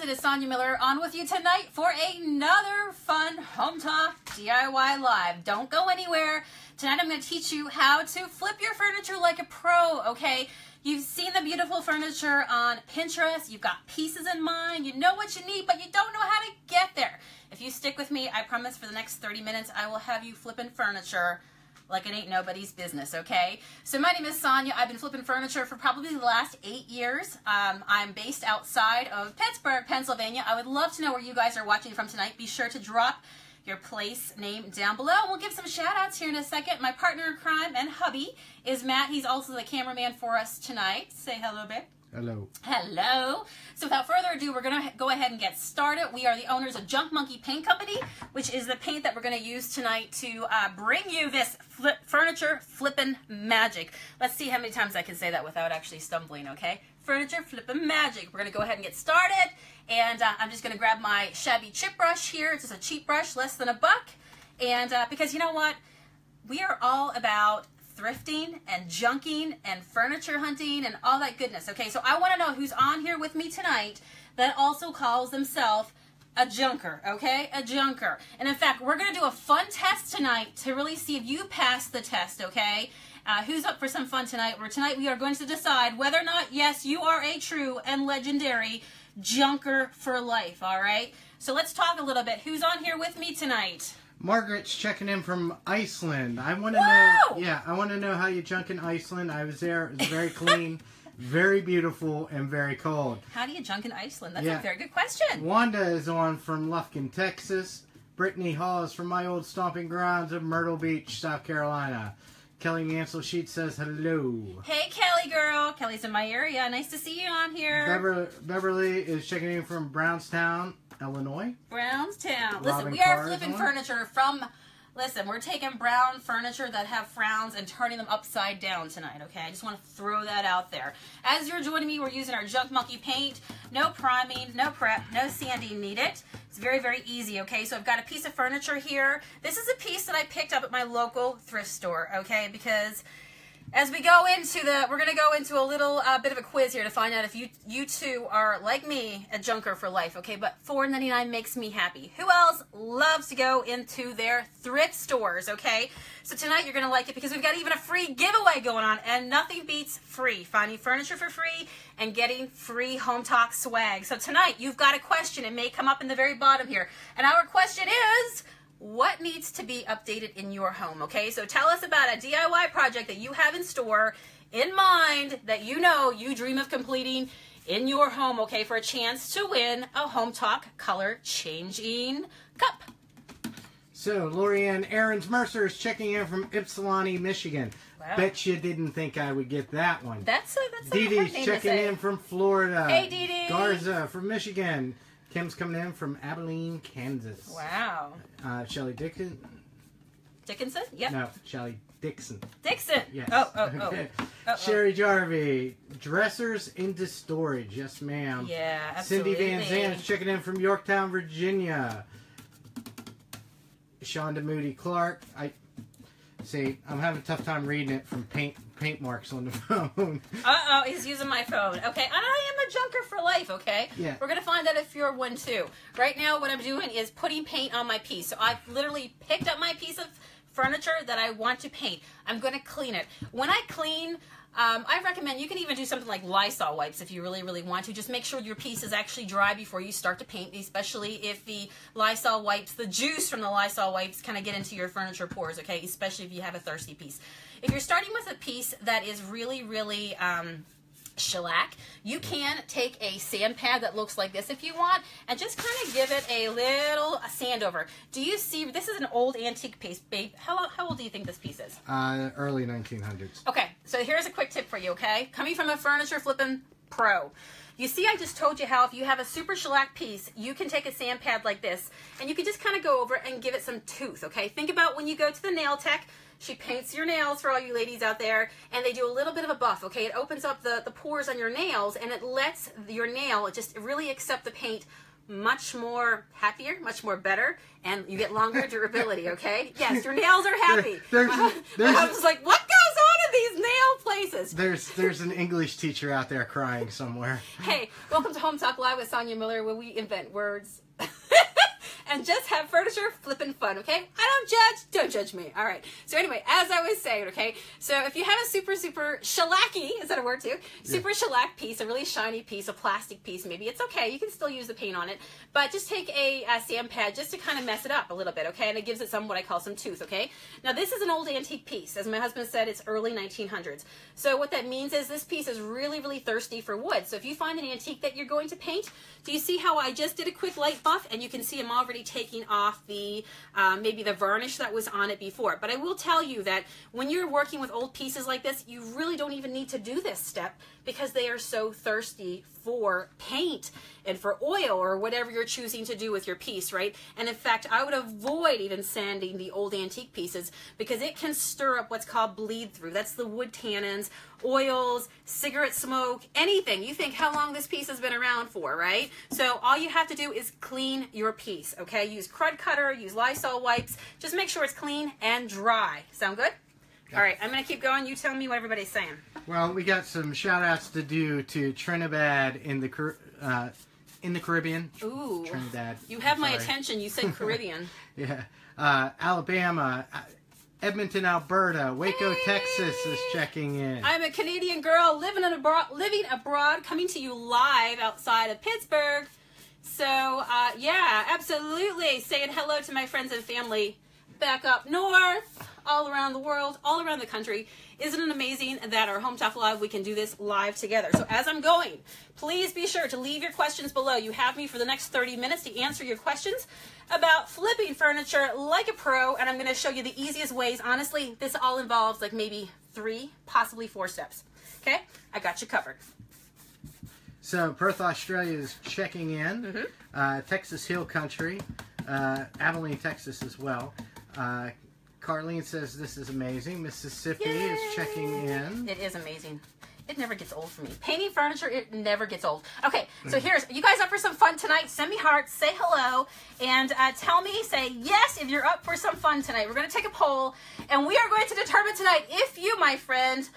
It is Sonia Miller on with you tonight for another fun Home Talk DIY Live. Don't go anywhere. Tonight I'm going to teach you how to flip your furniture like a pro, okay? You've seen the beautiful furniture on Pinterest. You've got pieces in mind. You know what you need, but you don't know how to get there. If you stick with me, I promise for the next 30 minutes, I will have you flipping furniture like it ain't nobody's business, okay? So my name is Sonia. I've been flipping furniture for probably the last 8 years. I'm based outside of Pittsburgh, Pennsylvania. I would love to know where you guys are watching from tonight. Be sure to drop your place name down below. We'll give some shout outs here in a second. My partner in crime and hubby is Matt. He's also the cameraman for us tonight. Say hello, babe. Hello. Hello. So without further ado, we're going to go ahead and get started. We are the owners of Junk Monkey Paint Company, which is the paint that we're going to use tonight to bring you this furniture flippin' magic. Let's see how many times I can say that without actually stumbling, okay? Furniture flippin' magic. We're going to go ahead and get started. And I'm just going to grab my shabby chip brush here. It's just a cheap brush, less than $1. And because you know what? We are all about thrifting and junking and furniture hunting and all that goodness. Okay, so I want to know who's on here with me tonight that also calls themselves a junker, okay? A junker. And in fact, we're going to do a fun test tonight to really see if you pass the test, okay? Who's up for some fun tonight? Tonight we are going to decide whether or not, yes, you are a true and legendary junker for life, all right? So let's talk a little bit. Who's on here with me tonight? Margaret's checking in from Iceland. I want to know. Yeah, I want to know how you junk in Iceland. I was there. It was very clean, very beautiful, and very cold. How do you junk in Iceland? That's a very good question. Wanda is on from Lufkin, Texas. Brittany Hall is from my old stomping grounds of Myrtle Beach, South Carolina. Kelly Mansell Sheet says hello. Hey, Kelly girl. Kelly's in my area. Nice to see you on here. Beverly is checking in from Brownstown, Illinois. Brownstown. Listen, we are flipping furniture from, we're taking brown furniture that have frowns and turning them upside down tonight, okay? I just want to throw that out there. As you're joining me, we're using our Junk Monkey paint. No priming, no prep, no sanding needed. It's very, very easy, okay? So I've got a piece of furniture here. This is a piece that I picked up at my local thrift store, okay? Because as we go into we're going to go into a little bit of a quiz here to find out if you two are, like me, a junker for life, okay? But $4.99 makes me happy. Who else loves to go into their thrift stores, okay? So tonight you're going to like it because we've got even a free giveaway going on, and nothing beats free. Finding furniture for free and getting free Home Talk swag. So tonight you've got a question. It may come up in the very bottom here. And our question is, what needs to be updated in your home, okay? So tell us about a DIY project that you have in store, in mind, that you know you dream of completing in your home, okay, for a chance to win a Home Talk color changing cup. So, Lorianne Aarons Mercer is checking in from Ypsilanti, Michigan. Wow. Bet you didn't think I would get that one. That's a Dee Dee's checking in from Florida. Hey, Dee Dee. Garza from Michigan. Kim's coming in from Abilene, Kansas. Wow. Shelly Dickinson? Yep. No, Shelly Dixon. Dixon. Yes. Oh. Sherry Jarvie, dressers into storage. Yes, ma'am. Yeah, absolutely. Cindy Van Zandt is checking in from Yorktown, Virginia. Shonda Moody Clark. I'm having a tough time reading it from paint marks on the phone. Uh-oh, he's using my phone. Okay, and I am a junker for life, okay? Yeah. We're going to find out if you're one too. Right now, what I'm doing is putting paint on my piece. So I've literally picked up my piece of furniture that I want to paint. I'm going to clean it. When I clean, I recommend you can even do something like Lysol wipes if you really, really want to. Just make sure your piece is actually dry before you start to paint, especially if the Lysol wipes, the juice from the Lysol wipes kind of get into your furniture pores, okay, especially if you have a thirsty piece. If you're starting with a piece that is really, really shellac, you can take a sand pad that looks like this if you want and just kind of give it a little sand over. Do you see, this is an old antique piece, babe. How old do you think this piece is? Early 1900s. Okay, so here's a quick tip for you, okay? Coming from a furniture flipping pro. You see, I just told you how if you have a super shellac piece, you can take a sand pad like this and you can just kind of go over and give it some tooth, okay? Think about when you go to the nail tech. She paints your nails for all you ladies out there, and they do a little bit of a buff, okay? It opens up the pores on your nails, and it lets your nail just really accept the paint much more happier, much more better, and you get longer durability, okay? Yes, your nails are happy. I was like, what goes on in these stale places. There's an English teacher out there crying somewhere. Hey, welcome to Hometalk Live with Sonia Miller, where we invent words. And just have furniture flipping fun, okay? I don't judge. Don't judge me. All right. So anyway, as I was saying, okay? So if you have a super shellacky, is that a word too? Super shellac piece, a really shiny piece, a plastic piece, maybe it's okay. You can still use the paint on it. But just take a sand pad just to kind of mess it up a little bit, okay? And it gives it some, what I call some tooth, okay? Now this is an old antique piece. As my husband said, it's early 1900s. So what that means is this piece is really, really thirsty for wood. So if you find an antique that you're going to paint, do you see how I just did a quick light buff? And you can see I'm already taking off the maybe the varnish that was on it before. But I will tell you that when you're working with old pieces like this, you really don't even need to do this step because they are so thirsty for paint and for oil or whatever you're choosing to do with your piece, right? And in fact, I would avoid even sanding the old antique pieces because it can stir up what's called bleed through. That's the wood tannins, oils, cigarette smoke, anything. You think how long this piece has been around for, right? So all you have to do is clean your piece, okay? Use crud cutter, use Lysol wipes. Just make sure it's clean and dry. Sound good? All right, I'm going to keep going. You tell me what everybody's saying. Well, we got some shout-outs to do to Trinidad in the Caribbean. Ooh. Trinidad. You have my attention. You said Caribbean. Yeah. Alabama, Edmonton, Alberta, Waco, Texas is checking in. I'm a Canadian girl living abroad, coming to you live outside of Pittsburgh. So, yeah, absolutely. Saying hello to my friends and family back up north, all around the world, all around the country. Isn't it amazing that our Hometalk Live, we can do this live together? So as I'm going, please be sure to leave your questions below. You have me for the next 30 minutes to answer your questions about flipping furniture like a pro, and I'm going to show you the easiest ways. Honestly, this all involves like maybe 3, possibly 4 steps. Okay? I got you covered. So Perth, Australia is checking in. Texas Hill Country, Abilene, Texas as well. Carlene says this is amazing. Mississippi is checking in. It is amazing. It never gets old for me. Painting furniture, it never gets old. Okay, so here's, you guys up for some fun tonight? Send me hearts, say hello, and tell me, say yes if you're up for some fun tonight. We're going to take a poll, and we are going to determine tonight if you, my friend,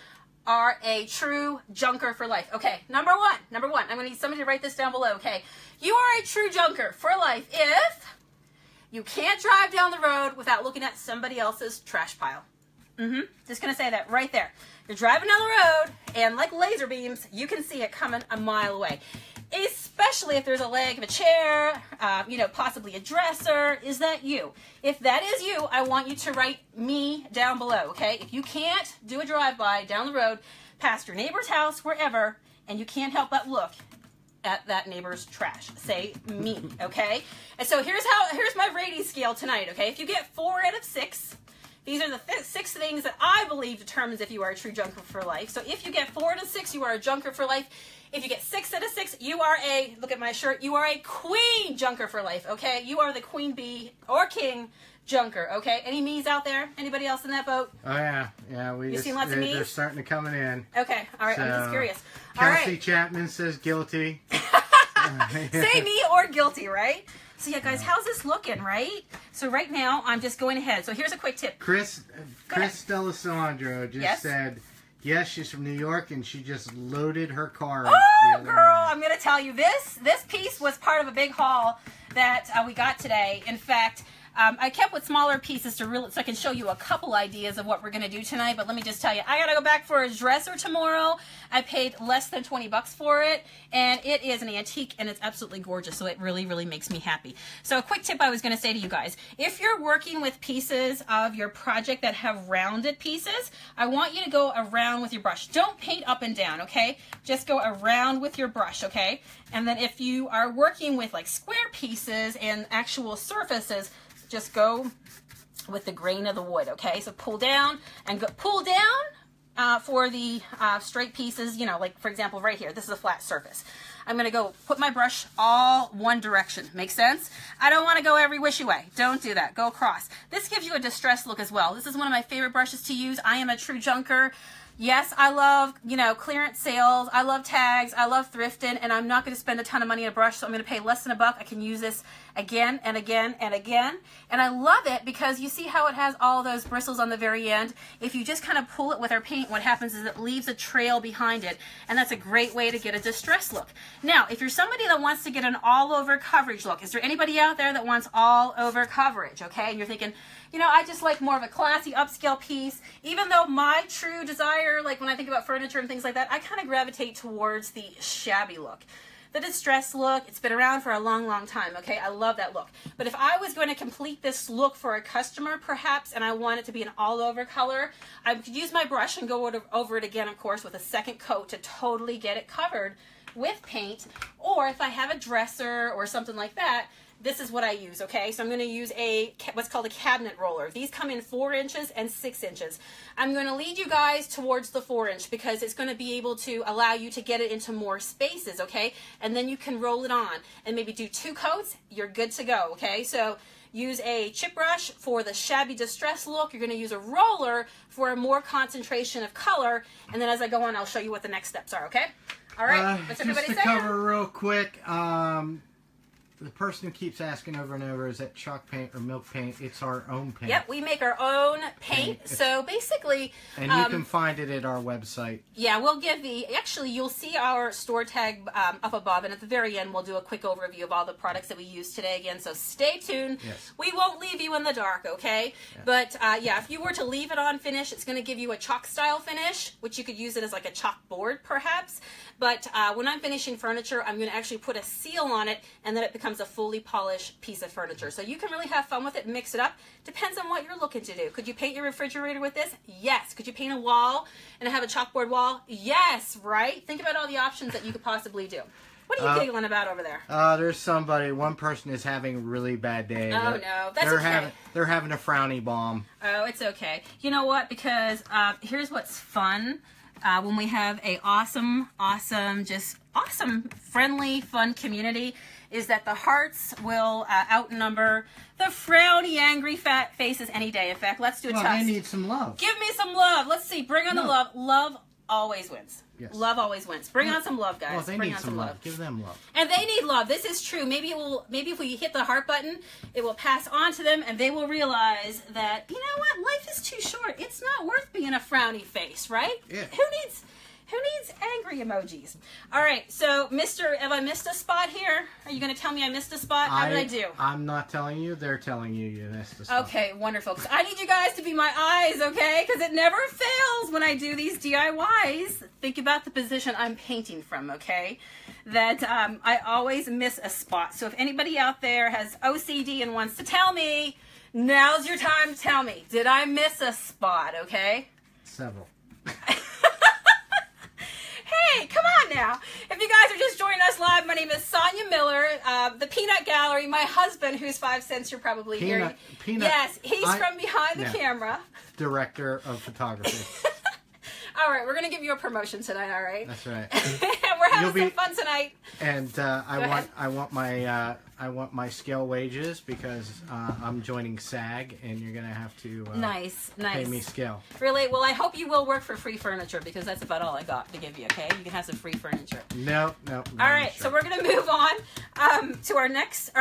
are a true junker for life. Okay, number one, I'm going to need somebody to write this down below, okay? You are a true junker for life if you can't drive down the road without looking at somebody else's trash pile. Just going to say that right there. You're driving down the road, and like laser beams, you can see it coming a mile away. Especially if there's a leg of a chair, you know, possibly a dresser. Is that you? If that is you, I want you to write me down below, okay? If you can't do a drive-by down the road, past your neighbor's house, wherever, and you can't help but look at that neighbor's trash, say me, okay? And so here's my rating scale tonight, okay? If you get 4 out of 6, these are the 6 things that I believe determines if you are a true junker for life. So if you get 4 out of 6, you are a junker for life. If you get 6 out of 6, you are a, look at my shirt, you are a queen junker for life, okay? You are the queen bee or king junker, okay? Any me's out there? Anybody else in that boat? Oh, yeah. Yeah, you seen lots of me's? They're starting to come in. Okay, all right, so, I'm just curious. Kelsey Chapman says guilty. Say me or guilty, right? So yeah, guys, how's this looking, right? So right now, I'm just going ahead. So here's a quick tip. Chris Delisandro just said, yes, she's from New York, and she just loaded her car. Oh, girl, I'm going to tell you, this piece was part of a big haul that we got today. In fact, I kept with smaller pieces so I can show you a couple ideas of what we're going to do tonight. But let me just tell you, I got to go back for a dresser tomorrow. I paid less than 20 bucks for it, and it is an antique, and it's absolutely gorgeous. So it really, really makes me happy. So a quick tip I was going to say to you guys, if you're working with pieces of your project that have rounded pieces, I want you to go around with your brush. Don't paint up and down, okay? Just go around with your brush, okay? And then if you are working with like square pieces and actual surfaces, just go with the grain of the wood, okay? So pull down and go, pull down for the straight pieces, you know, like for example right here, this is a flat surface. I'm going to go put my brush all one direction. Make sense? I don't want to go every wishy way. Don't do that. Go across. This gives you a distressed look as well. This is one of my favorite brushes to use. I am a true junker. Yes, I love, you know, clearance sales. I love tags. I love thrifting, and I'm not going to spend a ton of money on a brush, so I'm going to pay less than $1. I can use this again and again and again. And I love it because you see how it has all those bristles on the very end. If you just kind of pull it with our paint, what happens is it leaves a trail behind it, and that's a great way to get a distressed look. Now, if you're somebody that wants to get an all-over coverage look, is there anybody out there that wants all-over coverage, okay? And you're thinking, you know, I just like more of a classy upscale piece. Even though my true desire, like when I think about furniture and things like that, I kind of gravitate towards the shabby look. The distressed look, it's been around for a long, long time, okay? I love that look. But if I was going to complete this look for a customer, perhaps, and I want it to be an all-over color, I could use my brush and go over it again, of course, with a second coat to totally get it covered with paint. Or if I have a dresser or something like that, this is what I use, okay? So I'm going to use what's called a cabinet roller. These come in 4 inches and 6 inches. I'm going to lead you guys towards the 4-inch because it's going to be able to allow you to get it into more spaces, okay? And then you can roll it on and maybe do 2 coats. You're good to go, okay? So use a chip brush for the shabby distress look. You're going to use a roller for a more concentration of color. And then as I go on, I'll show you what the next steps are, okay? All right, what's everybody saying? Just to cover real quick, the person who keeps asking over and over, is that chalk paint or milk paint? It's our own paint. Yep, we make our own paint. So basically... And you can find it at our website. Yeah, we'll give actually, you'll see our store tag up above, and at the very end, we'll do a quick overview of all the products that we use today again. So stay tuned. Yes. We won't leave you in the dark, okay? Yeah. But yeah, if you were to leave it on finish, it's going to give you a chalk style finish, which you could use it as like a chalkboard, perhaps. But when I'm finishing furniture, I'm going to actually put a seal on it, and then it becomes a fully polished piece of furniture. So you can really have fun with it, mix it up. Depends on what you're looking to do. Could you paint your refrigerator with this? Yes. Could you paint a wall and have a chalkboard wall? Yes, right? Think about all the options that you could possibly do. What are you giggling about over there? There's somebody, one person is having a really bad day. Oh, no. That's okay. They're having a frowny bomb. Oh, it's okay. You know what? Because here's what's fun. When we have a awesome, friendly, fun community, is that the hearts will outnumber the frowny, angry, fat faces any day. In fact, let's do a test. They need some love. Give me some love. Let's see. Bring on the love. Love always wins. Yes. Love always wins. Bring on some love, guys. Well, they Bring need on some love. Give them love. And they need love. This is true. Maybe if we hit the heart button, it will pass on to them, and they will realize that, you know what, life is too short. It's not worth being a frowny face, right? Yeah. Who needs angry emojis? All right, so have I missed a spot here? Are you going to tell me I missed a spot? How did I do? I'm not telling you. They're telling you you missed a spot. Okay, wonderful. Because I need you guys to be my eyes, okay? Because it never fails when I do these DIYs. Think about the position I'm painting from, okay? That I always miss a spot. So if anybody out there has OCD and wants to tell me, now's your time to tell me. Did I miss a spot, okay? Several. Hey, come on now. If you guys are just joining us live, my name is Sonia Miller, the Peanut Gallery. My husband, who's 5 cents, you're probably hearing. Yes, he's from behind the camera. Director of photography. All right, we're going to give you a promotion tonight, all right? That's right. We're having some fun tonight. And I want my scale wages because I'm joining SAG, and you're going to have to pay me scale. Really? Well, I hope you will work for free furniture because that's about all I got to give you, okay? You can have some free furniture. No. All right, so we're going to move on to our next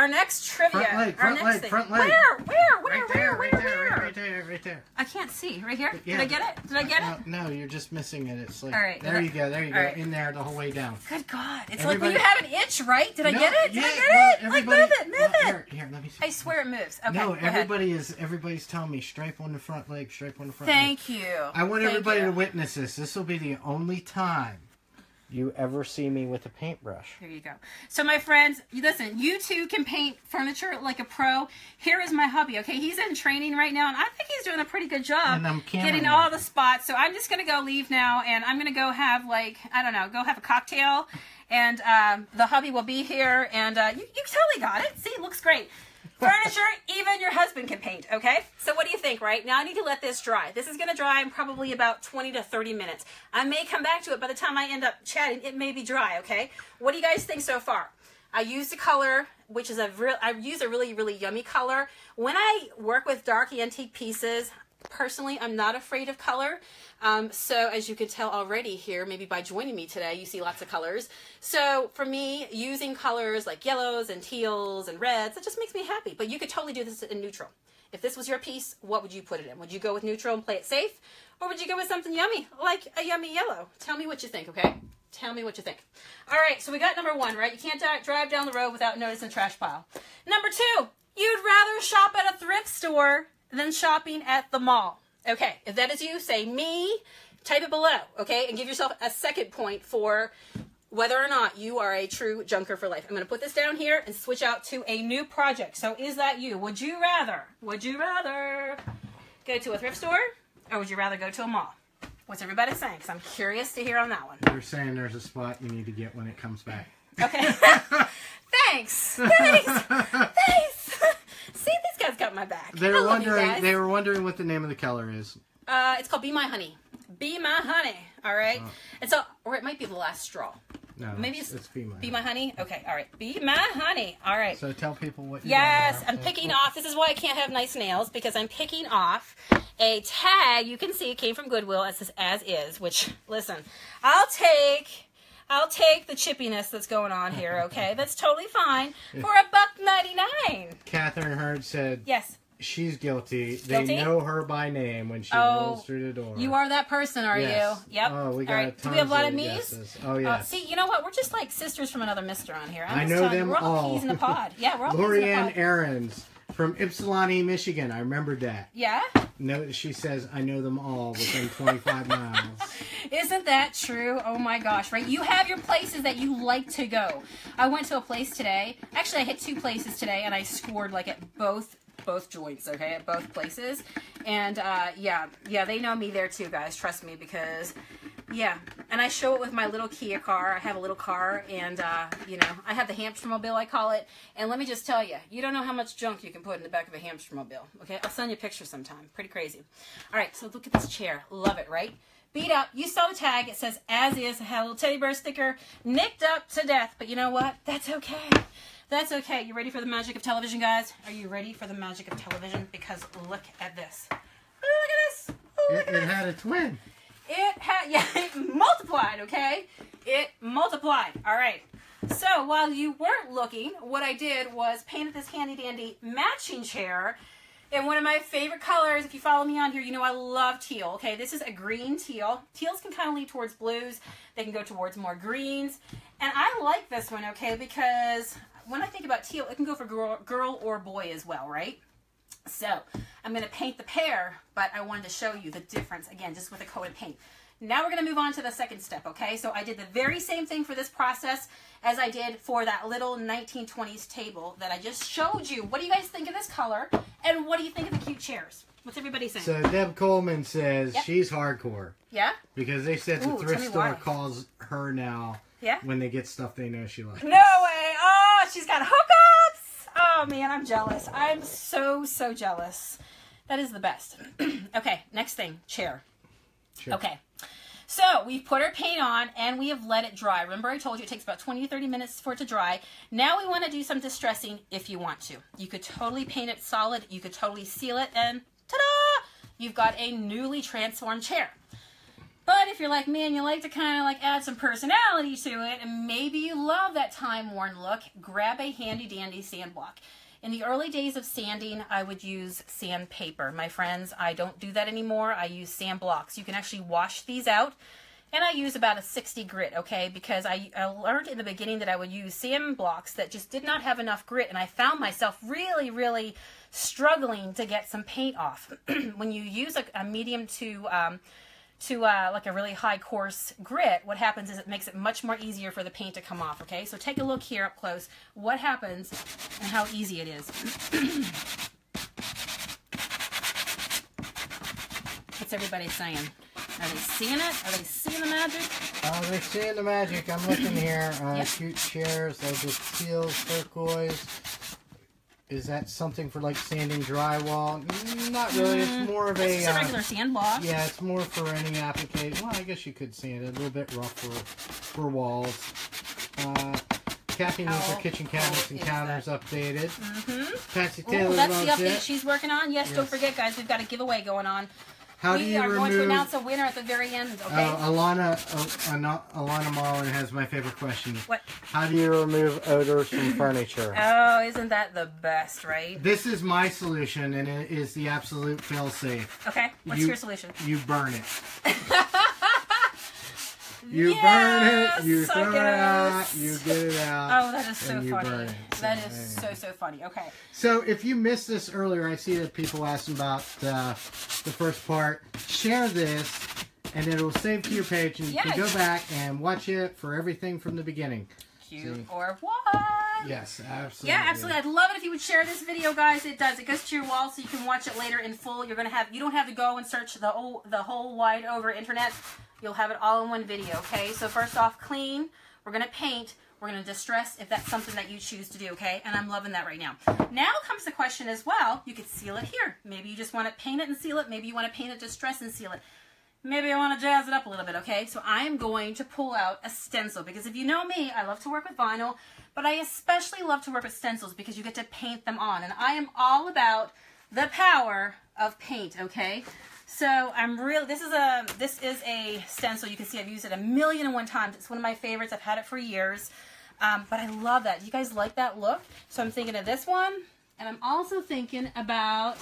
trivia. Front leg. Where? Right there. I can't see. Right here? Yeah. Did I get it? Did I get it? No, you're just missing it. It's like, all right, there you go. Right. In there the whole way down. Good God. It's like when you have an itch, right? Did I get it? Did I get it? Like, move it. Here, let me see. I swear it moves. Okay, no, everybody's telling me stripe on the front leg, Thank you. I want everybody to witness this. This will be the only time you ever see me with a paintbrush. There you go. So my friends, listen, you too can paint furniture like a pro. Here is my hubby, okay? He's in training right now, and I think he's doing a pretty good job getting all the spots. So I'm just going to go leave now, and I'm going to go have, go have a cocktail, and the hubby will be here, and you totally got it. See, it looks great. Furniture, even your husband can paint, okay? So what do you think, right? Now I need to let this dry. This is going to dry in probably about 20 to 30 minutes. I may come back to it by the time I end up chatting. It may be dry, okay? What do you guys think so far? I used a color, which is I use a really, really yummy color. When I work with dark antique pieces, Personally, I'm not afraid of color. So as you can tell already here, maybe by joining me today, you see lots of colors. So for me, using colors like yellows and teals and reds, that just makes me happy. But you could totally do this in neutral. If this was your piece, what would you put it in? Would you go with neutral and play it safe? Or would you go with something yummy, like a yummy yellow? Tell me what you think, okay? Tell me what you think. All right, so we got number 1, right? You can't drive down the road without noticing a trash pile. Number 2, you'd rather shop at a thrift store than shopping at the mall. Okay, if that is you, say me, type it below, okay? And give yourself a second point for whether or not you are a true junker for life. I'm going to put this down here and switch out to a new project. So is that you? Would you rather go to a thrift store or would you rather go to a mall? What's everybody saying? Because I'm curious to hear on that one. They're saying there's a spot you need to get when it comes back. Okay. Thanks. See, these guys got my back. They were wondering what the name of the color is. It's called Be My Honey. Be My Honey. All right. And so, or it might be the last straw. No, maybe it's Be My Honey. Okay. All right. Be My Honey. All right. So tell people what you Yes, I'm picking off. This is why I can't have nice nails, because I'm picking off a tag. You can see it came from Goodwill. It says as is, which, listen, I'll take the chippiness that's going on here, okay? That's totally fine for $1.99. Catherine Hurd said yes. She's guilty. They know her by name when she rolls through the door. You are that person, are you? Yep. Oh, we got all right. Do we have a lot of me's? Yeses. Oh, yes. See, you know what? We're just like sisters from another mister on here. I know them we're all peas in the pod. Yeah, we're all peas in the pod. Lorianne Ahrens from Ypsilanti, Michigan. I remembered that. Yeah? No, she says, I know them all within 25 miles. Isn't that true? Oh my gosh, right? You have your places that you like to go. I went to a place today. Actually, I hit 2 places today, and I scored like at both joints, okay, at both places. And yeah, they know me there too, guys. Trust me, because yeah. And I show it with my little Kia car. I have a little car, and you know, I have the hamster mobile, I call it. And let me just tell you, you don't know how much junk you can put in the back of a hamster mobile. Okay, I'll send you a picture sometime. Pretty crazy. All right, so look at this chair. Love it, right? Beat up. You saw the tag. It says as is. It had a little teddy bear sticker, nicked up to death. But you know what? That's okay. That's okay. You ready for the magic of television, guys? Are you ready for the magic of television? Because look at this. Look at this. It had a twin. It had, yeah, it multiplied, okay? It multiplied. All right. So while you weren't looking, what I did was painted this handy dandy matching chair in one of my favorite colors. If you follow me on here, you know I love teal. Okay, this is a green teal. Teals can kind of lean towards blues. They can go towards more greens. And I like this one, okay, because when I think about teal, it can go for girl or boy as well, right? So I'm going to paint the pair, but I wanted to show you the difference, again, just with a coat of paint. Now we're going to move on to the second step, okay? So I did the very same thing for this process as I did for that little 1920s table that I just showed you. What do you guys think of this color? And what do you think of the cute chairs? What's everybody saying? So Deb Coleman says she's hardcore. Yeah? Because they said the thrift store calls her now when they get stuff they know she likes. No way! Oh, she's got hookups! Oh, man, I'm jealous. I'm so jealous. That is the best. Okay, next thing, chair. Okay, so we've put our paint on and we have let it dry. Remember I told you it takes about 20 to 30 minutes for it to dry. Now we want to do some distressing if you want to. You could totally paint it solid. You could totally seal it, and ta-da! You've got a newly transformed chair. But if you're like me and you like to kind of like add some personality to it, and maybe you love that time-worn look, grab a handy-dandy sand block. In the early days of sanding, I would use sandpaper. My friends, I don't do that anymore. I use sand blocks. You can actually wash these out, and I use about a 60 grit, okay? Because I learned in the beginning that I would use sand blocks that just did not have enough grit, and I found myself really struggling to get some paint off. When you use a medium to like a really high coarse grit, what happens is it makes it much more easier for the paint to come off, okay? So take a look here up close, what happens and how easy it is. What's everybody saying? Are they seeing it? Are they seeing the magic? Oh, they're seeing the magic. I'm looking here. Cute chairs, those are teals, turquoise. Is that something for like sanding drywall? Not really. It's more of it's just a regular sand block. Yeah, it's more for any application. Well, I guess you could sand it a little bit rough for walls. Kathy needs her kitchen cabinets and counters updated. Patsy Taylor that's the loves update it. she's working on. Yes, don't forget, guys, we've got a giveaway going on. How do you are remove... going to announce a winner at the very end, okay? Alana Marlin has my favorite question. What? How do you remove odors from furniture? Oh, isn't that the best, right? This is my solution, and it is the absolute fail-safe. Okay, what's your solution? You burn it. You burn it, you throw it out, you get it out. Oh, that is so funny. That is so funny. Okay. So if you missed this earlier, I see that people asking about the first part. Share this, and it will save to your page, and you can go back and watch it for everything from the beginning. Cute or what? Yes, absolutely. Yeah, absolutely. I'd love it if you would share this video, guys. It does. It goes to your wall, so you can watch it later in full. You don't have to go and search the whole wide over internet. You'll have it all in one video, okay? So first off, clean. We're going to paint. We're going to distress if that's something that you choose to do, okay? And I'm loving that right now. Now comes the question as well. You could seal it here. Maybe you just want to paint it and seal it. Maybe you want to paint it, distress, and seal it. Maybe I want to jazz it up a little bit, okay? So I am going to pull out a stencil because if you know me, I love to work with vinyl, but I especially love to work with stencils because you get to paint them on. And I am all about the power of paint, okay? So this is a stencil. You can see I've used it 1,000,001 times. It's one of my favorites. I've had it for years. But I love that. Do you guys like that look? So I'm thinking of this one. And I'm also thinking about,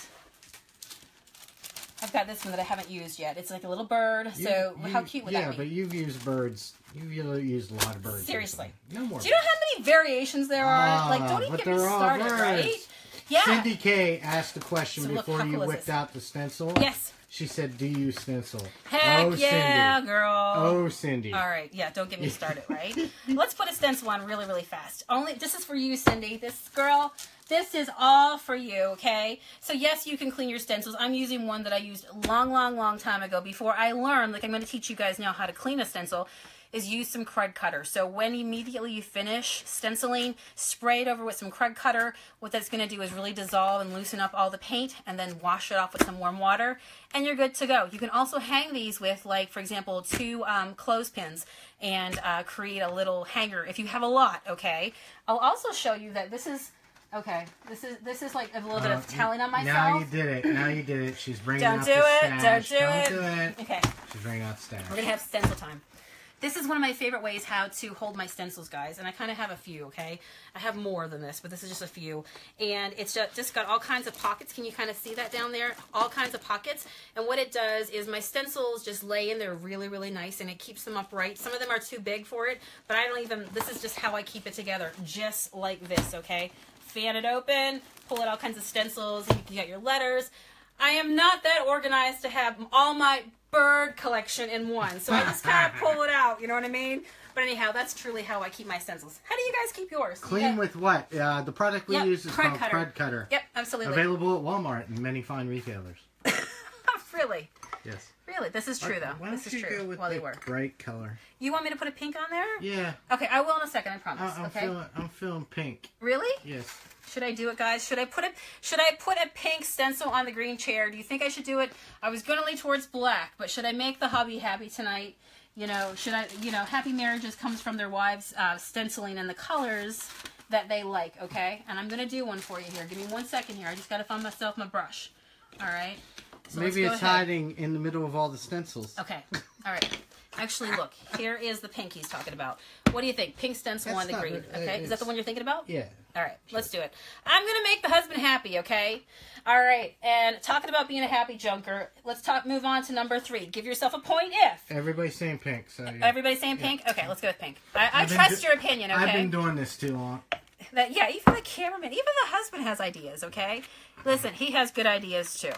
I've got this one that I haven't used yet. It's like a little bird. So how cute would that be? Yeah, but you've used birds. You've used a lot of birds. Seriously. No more. Do you know how many variations there are? Like, don't even get me started, right? Yeah. Cindy K asked the question before you whipped out the stencil. Yes. She said, do you stencil? Heck yeah, Cindy. girl. Oh, Cindy. All right. Yeah, don't get me started, right? Let's put a stencil on really, really fast. This is for you, Cindy. This is all for you, okay? So, yes, you can clean your stencils. I'm using one that I used a long time ago before I learned, like I'm going to teach you guys now how to clean a stencil, is use some Krud Kutter. So when immediately you finish stenciling, spray it over with some Krud Kutter. What that's going to do is really dissolve and loosen up all the paint and then wash it off with some warm water and you're good to go. You can also hang these with, like, for example, 2 clothespins and create a little hanger if you have a lot, okay? I'll also show you that this is... Okay, this is like a little bit of telling on myself. Now you did it. Now you did it. She's bringing out the stash. Don't do it. Okay. She's bringing out the stash. We're going to have stencil time. This is one of my favorite ways how to hold my stencils, guys. And I kind of have a few, okay? I have more than this, but this is just a few. And it's just got all kinds of pockets. Can you kind of see that down there? All kinds of pockets. And what it does is my stencils just lay in there really, really nice, and it keeps them upright. Some of them are too big for it, but I don't even, this is just how I keep it together, just like this, okay? Fan it open, pull out all kinds of stencils, and you get your letters. I am not that organized to have all my bird collection in one, so I just kind of pull it out, you know what I mean? But anyhow, that's truly how I keep my stencils. How do you guys keep yours? Clean with what? The product we use is called Krud Kutter. Yep, absolutely. Available at Walmart and many fine retailers. Really? Yes. Really? This is true, though. Why don't this is you true. go with the bright color? You want me to put a pink on there? Yeah. Okay, I will in a second, I promise. I'm feeling pink. Really? Yes. Should I do it, guys? Should I put a pink stencil on the green chair? Do you think I should do it? I was going to lean towards black, but should I make the hubby happy tonight? You know, should I, happy marriages comes from their wives stenciling in the colors that they like, okay? And I'm going to do one for you here. Give me 1 second here. I just got to find myself my brush. All right? So maybe it's hiding in the middle of all the stencils. Okay. All right. Actually, look. Here is the pink he's talking about. What do you think? Pink stencil on the green. Okay. Is that the one you're thinking about? Yeah. All right. Let's do it. I'm going to make the husband happy, okay? All right. And talking about being a happy junker, let's move on to number 3. Give yourself a point if. Everybody's saying pink. So yeah. Everybody's saying pink? Okay. Let's go with pink. I trust your opinion, okay? I've been doing this too long. Yeah, even the cameraman, even the husband has ideas, okay? Listen, he has good ideas too.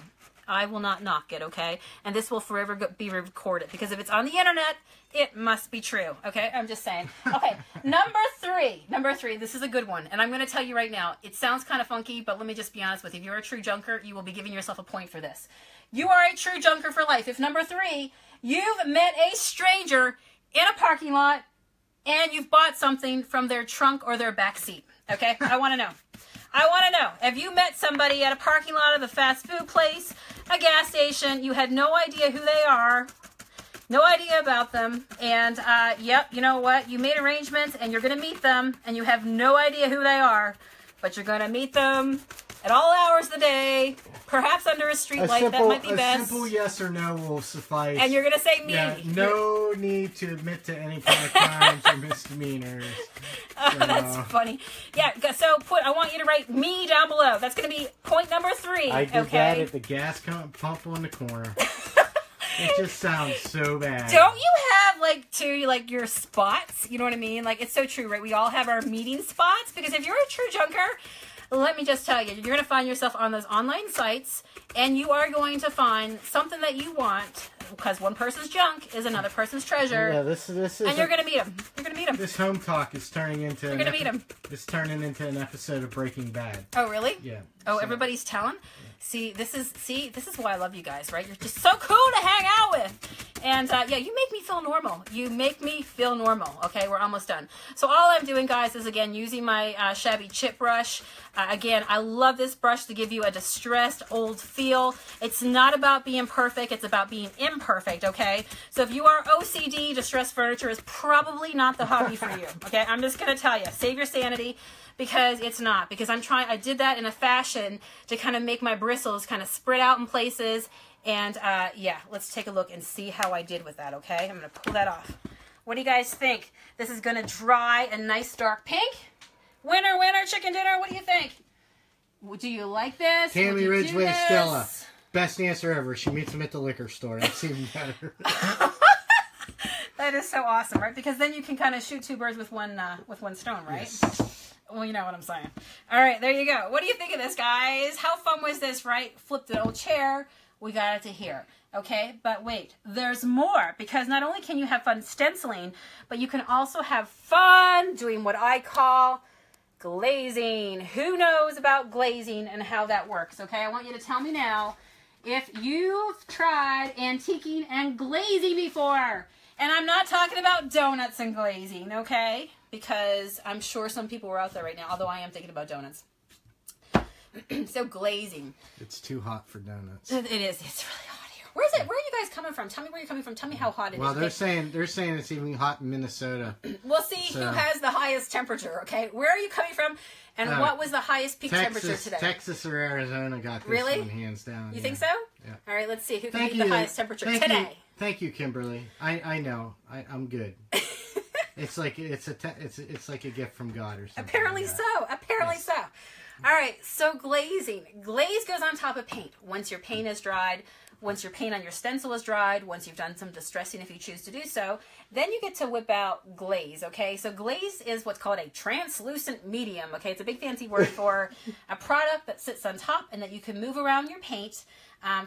I will not knock it, okay? And this will forever be recorded because if it's on the internet, it must be true, okay? I'm just saying. Okay, number 3. Number 3, this is a good one. And I'm going to tell you right now, it sounds kind of funky, but let me just be honest with you. If you're a true junker, you will be giving yourself a point for this. You are a true junker for life. If number 3, you've met a stranger in a parking lot and you've bought something from their trunk or their back seat, okay? I want to know. I want to know, have you met somebody at a parking lot of a fast food place, a gas station, you had no idea who they are, No idea about them. And, yep, you know what? You made arrangements and you're going to meet them and you have no idea who they are. But you're going to meet them at all hours of the day, perhaps under a street light. That might be best. A simple yes or no will suffice. And you're going to say me. Yeah, no need to admit to any kind of crimes or misdemeanors. So. That's funny. Yeah, so I want you to write me down below. That's going to be point number 3. I did that at the gas pump on the corner. It just sounds so bad. Don't you have, your spots? You know what I mean? Like, it's so true, right? We all have our meeting spots. Because if you're a true junker, let me just tell you, you're going to find yourself on those online sites, and you are going to find something that you want, because one person's junk is another person's treasure. Yeah, this is. And you're going to meet them. You're going to meet them. This Hometalk is turning into. You're going to meet them. It's turning into an episode of Breaking Bad. Oh, really? Yeah. Oh, everybody's telling? Yeah. See, this is why I love you guys, right? You're just so cool to hang out with. And, yeah, you make me feel normal. You make me feel normal. Okay, we're almost done. So all I'm doing, guys, is, again, using my shabby chip brush. Again, I love this brush to give you a distressed, old feel. It's not about being perfect. It's about being imperfect, okay? So if you are OCD, distressed furniture is probably not the hobby for you, okay? I'm just going to tell you, save your sanity. Because it's not. Because I did that in a fashion to kind of make my bristles kind of spread out in places. And, yeah, let's take a look and see how I did with that, okay? I'm going to pull that off. What do you guys think? This is going to dry a nice dark pink. Winner, winner, chicken dinner. What do you think? Do you like this? Tammy Ridgway Stella. Best answer ever. She meets him at the liquor store. That's even better. That is so awesome, right? Because then you can kind of shoot 2 birds with one stone, right? Yes. Well, you know what I'm saying. All right, there you go. What do you think of this, guys? How fun was this, right? Flipped an old chair. We got it to here. Okay, but wait. There's more. Because not only can you have fun stenciling, but you can also have fun doing what I call glazing. Who knows about glazing and how that works? Okay, I want you to tell me now if you've tried antiquing and glazing before. And I'm not talking about donuts and glazing, okay? Because I'm sure some people are out there right now, although I am thinking about donuts. So glazing. It's too hot for donuts. It is. It's really hot here. Where are you guys coming from? Tell me where you're coming from. Tell me how hot it is. Well, they're saying it's even hot in Minnesota. We'll see who has the highest temperature, okay? Where are you coming from? And what was the highest peak temperature today? Texas or Arizona got this one hands down. You think so? Yeah. All right, let's see. Who can beat the highest temperature today? Thank you, Kimberly. I know. I'm good. It's like it's like a gift from God or something. Apparently so. Apparently so. All right. So glazing. Glaze goes on top of paint. Once your paint is dried, once your paint on your stencil is dried, once you've done some distressing if you choose to do so, then you get to whip out glaze, okay? So glaze is what's called a translucent medium, okay? It's a big fancy word for a product that sits on top and that you can move around your paint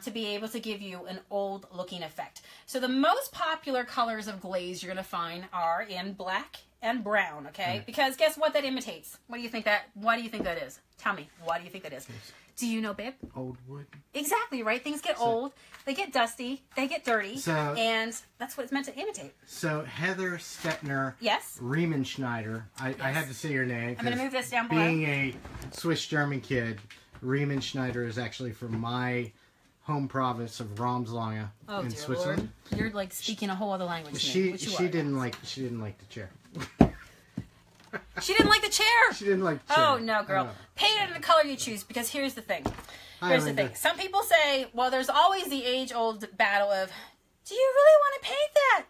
to be able to give you an old looking effect. So the most popular colors of glaze you're going to find are in black and brown, okay? Right. Because guess what that imitates? Why do you think that is? Tell me, why do you think that is? Do you know, babe? Old wood. Exactly, right? Things get old, they get dusty, they get dirty, and that's what it's meant to imitate. So Heather Stettner, yes, Riemenschneider, I had to say your name. I'm going to move this down below. Being a Swiss-German kid, Riemenschneider is actually from my home province of Ramslange in Switzerland. Lord. You're like speaking a whole other language. She didn't like the chair. She didn't like the chair. She didn't like the chair. Oh no, girl. Paint it in the color you choose, because here's the thing. Some people say, well, there's always the age-old battle of, do you really want to paint that?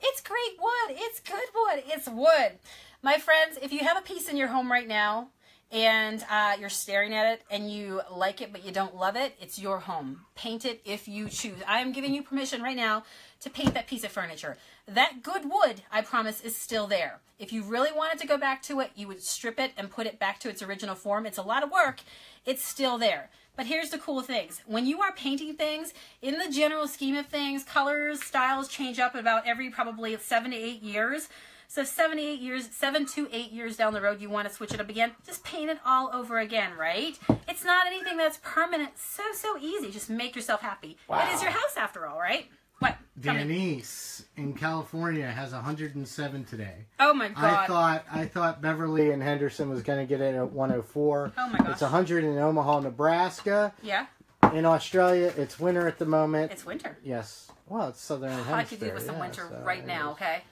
It's great wood. It's good wood. It's wood. My friends, if you have a piece in your home right now, and you're staring at it and you like it but you don't love it, it's your home. Paint it if you choose. I am giving you permission right now to paint that piece of furniture. That good wood, I promise, is still there. If you really wanted to go back to it, you would strip it and put it back to its original form. It's a lot of work. It's still there. But here's the cool things. When you are painting things, in the general scheme of things, colors, styles change up about every probably 7 to 8 years. So 7 to 8 years down the road, you want to switch it up again, just paint it all over again, right? It's not anything that's permanent. So easy. Just make yourself happy. Wow. It is your house after all, right? What? Denise in California has 107 today. Oh my God. I thought Beverly and Henderson was going to get it at 104. Oh my gosh. It's 100 in Omaha, Nebraska. Yeah. In Australia, it's winter at the moment. It's winter. Yes. Well, it's southern hemisphere. I could do with some winter right now, okay?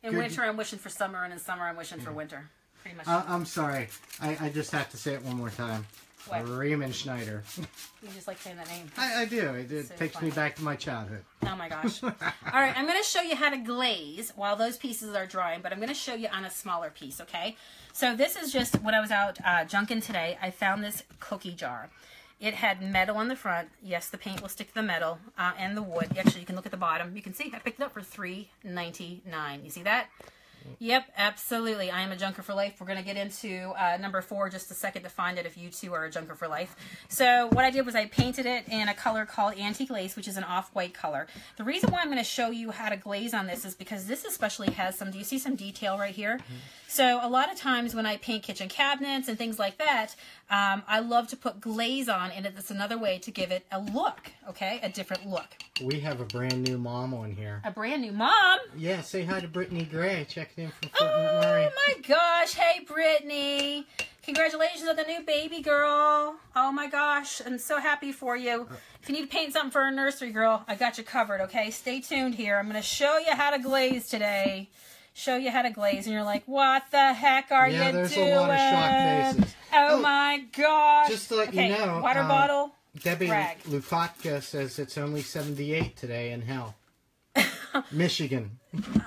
In winter, I'm wishing for summer, and in summer, I'm wishing for winter. Pretty much. I'm sorry. I just have to say it one more time. What? Riemann Schneider. You just like saying that name. I do. It so takes funny. me back to my childhood. Oh my gosh. All right, I'm going to show you how to glaze while those pieces are drying, but I'm going to show you on a smaller piece, okay? So this is just when I was out junking today, I found this cookie jar. It had metal on the front. Yes, the paint will stick to the metal and the wood. Actually, you can look at the bottom. You can see I picked it up for $3.99. You see that? Yep, absolutely. I am a junker for life. We're going to get into number 4 just a second to find out if you too are a junker for life. So what I did was I painted it in a color called Antique Lace, which is an off-white color. The reason why I'm going to show you how to glaze on this is because this especially has some, do you see some detail right here? Mm-hmm. So a lot of times when I paint kitchen cabinets and things like that, I love to put glaze on, and it's another way to give it a look, okay? A different look. We have a brand new mom on here. A brand new mom? Yeah, say hi to Brittany Gray. Checking in from Fort McMurray. Oh my gosh. Hey, Brittany. Congratulations on the new baby girl. Oh my gosh. I'm so happy for you. If you need to paint something for a nursery girl, I got you covered, okay? Stay tuned here. I'm going to show you how to glaze today. Show you how to glaze, and you're like, what the heck are you doing? Yeah, there's a lot of shock faces. Oh my gosh. Just to let you know. Water bottle. Debbie rag. Lukatka says it's only 78 today in Hell. Michigan.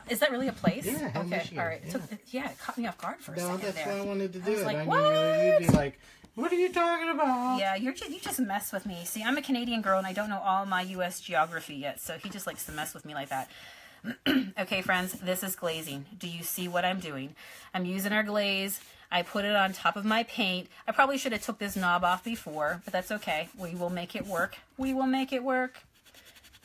Is that really a place? Yeah, Hell, okay, Michigan. all right. Yeah. It caught me off guard for a second that's there. why I wanted to do it. Like, I what? knew you'd be like, what are you talking about? Yeah, you just mess with me. See, I'm a Canadian girl, and I don't know all my U.S. geography yet, so he just likes to mess with me like that. Okay, friends, this is glazing. Do you see what I'm doing? I'm using our glaze. I put it on top of my paint. I probably should have took this knob off before, but that's okay. We will make it work. We will make it work.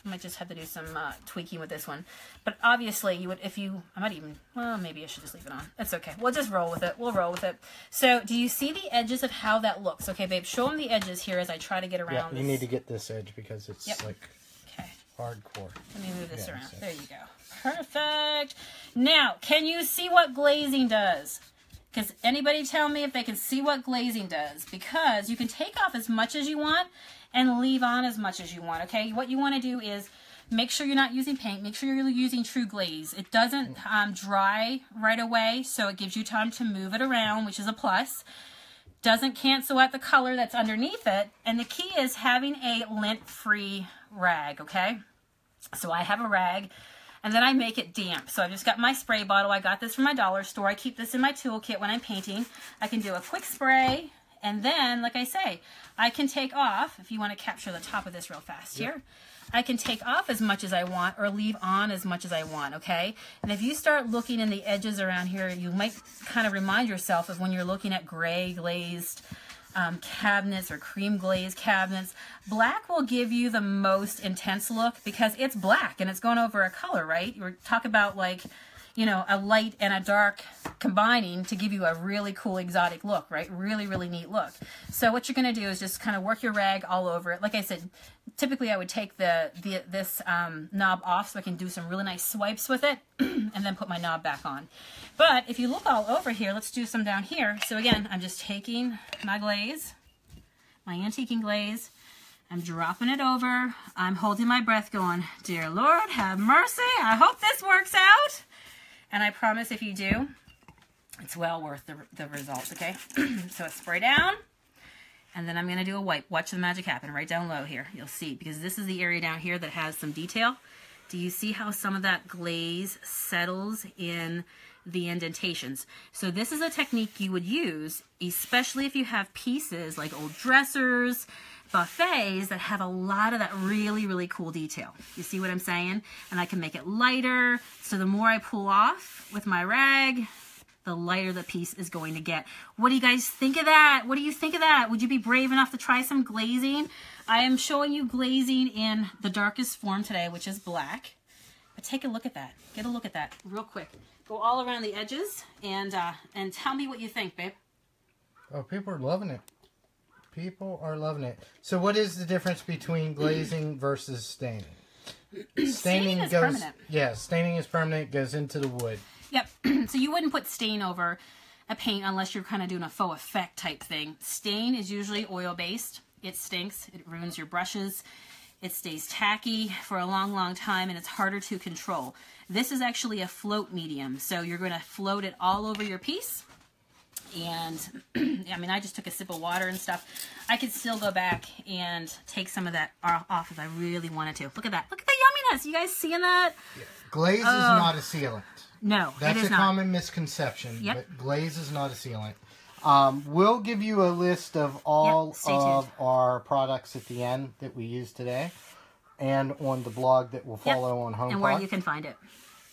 I might just have to do some tweaking with this one. But obviously, well, maybe I should just leave it on. It's okay. We'll just roll with it. We'll roll with it. So, do you see the edges of how that looks? Okay, babe, show them the edges here as I try to get around this. You need to get this edge because it's hardcore. Let me move this around. There you go. Perfect. Now, can you see what glazing does? Because anybody tell me if they can see what glazing does? Because you can take off as much as you want and leave on as much as you want, okay? What you want to do is make sure you're not using paint. Make sure you're using true glaze. It doesn't dry right away, so it gives you time to move it around, which is a plus. Doesn't cancel out the color that's underneath it. And the key is having a lint-free rag, okay? So I have a rag, and then I make it damp. So I've just got my spray bottle. I got this from my dollar store. I keep this in my toolkit when I'm painting. I can do a quick spray, and then, like I say, I can take off, if you want to capture the top of this real fast here, I can take off as much as I want or leave on as much as I want, okay? And if you start looking in the edges around here, you might kind of remind yourself of when you're looking at gray glazed cabinets or cream glazed cabinets. Black will give you the most intense look because it's black and it's going over a color, right? You talk about like, you know, a light and a dark combining to give you a really cool exotic look, right? Really, really neat look. So what you're going to do is just kind of work your rag all over it. Like I said, typically I would take this knob off so I can do some really nice swipes with it and then put my knob back on. But if you look all over here, let's do some down here. So again, I'm just taking my glaze, my antiquing glaze, I'm dropping it over. I'm holding my breath going, dear Lord, have mercy. I hope this works out. And I promise if you do, it's well worth the results, okay? So I spray down, and then I'm going to do a wipe. Watch the magic happen right down low here. You'll see, because this is the area down here that has some detail. Do you see how some of that glaze settles in the indentations? So this is a technique you would use, especially if you have pieces like old dressers, buffets that have a lot of that really, really cool detail. You see what I'm saying? And I can make it lighter. So the more I pull off with my rag, the lighter the piece is going to get. What do you guys think of that? What do you think of that? Would you be brave enough to try some glazing? I am showing you glazing in the darkest form today, which is black. But take a look at that. Get a look at that real quick. Go all around the edges and tell me what you think, babe. Oh, people are loving it. People are loving it. So what is the difference between glazing versus staining? Staining is permanent. Yeah, staining is permanent, goes into the wood. Yep. So you wouldn't put stain over a paint unless you're kind of doing a faux effect type thing. Stain is usually oil-based, it stinks. It ruins your brushes. It stays tacky for a long, long time, and it's harder to control. This is actually a float medium, so you're going to float it all over your piece. And I mean, I just took a sip of water and stuff. I could still go back and take some of that off if I really wanted to. Look at that. Look at the yumminess. You guys seeing that? Yeah. Glaze is not a sealant. No, that's it is a common misconception. Yep. But glaze is not a sealant. We'll give you a list of all of our products at the end that we use today, and on the blog that will follow on Hometalk. And where you can find it.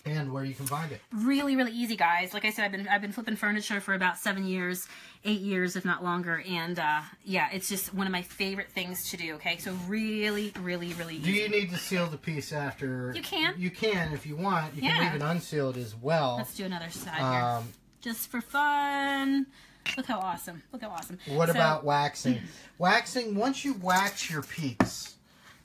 And where you can find it. Really, really easy, guys. Like I said, I've been flipping furniture for about 7 years, 8 years, if not longer. And yeah, it's just one of my favorite things to do. Okay, so really, really, really easy. Do you need to seal the piece after? You can. You can if you want. You can leave it unsealed as well. Let's do another side here, just for fun. Look how awesome! Look how awesome. What about waxing? Waxing. Once you wax your piece,